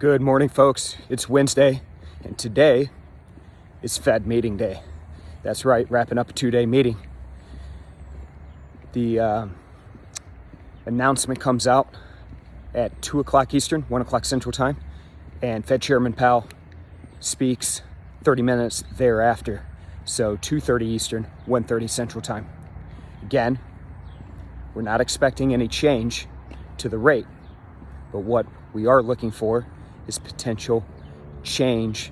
Good morning, folks. It's Wednesday, and today is Fed meeting day. That's right, wrapping up a 2-day meeting. The announcement comes out at 2 o'clock Eastern, 1 o'clock Central Time, and Fed Chairman Powell speaks 30 minutes thereafter. So 2:30 Eastern, 1:30 Central Time. Again, we're not expecting any change to the rate, but what we are looking for is potential change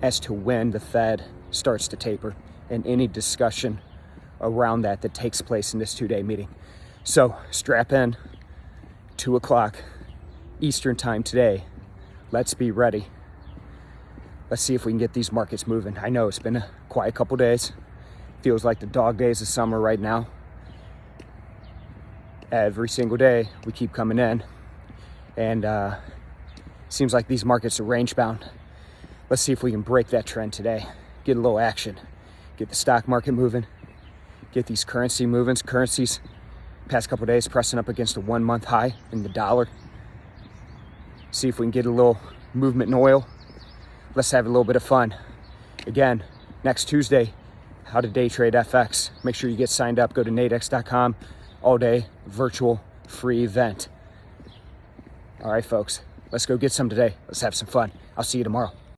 as to when the Fed starts to taper and any discussion around that takes place in this 2-day meeting. So strap in, 2 o'clock Eastern Time today. Let's be ready. Let's see if we can get these markets moving. I know it's been a quiet couple days. Feels like the dog days of summer right now. Every single day we keep coming in, and seems like these markets are range bound. Let's see if we can break that trend today. Get a little action. Get the stock market moving. Get these currency movements. Currencies past couple days pressing up against a 1-month high in the dollar. See if we can get a little movement in oil. Let's have a little bit of fun. Again, next Tuesday, how to day trade FX. Make sure you get signed up. Go to Nadex.com. All day virtual free event. All right, folks, let's go get some today. Let's have some fun. I'll see you tomorrow.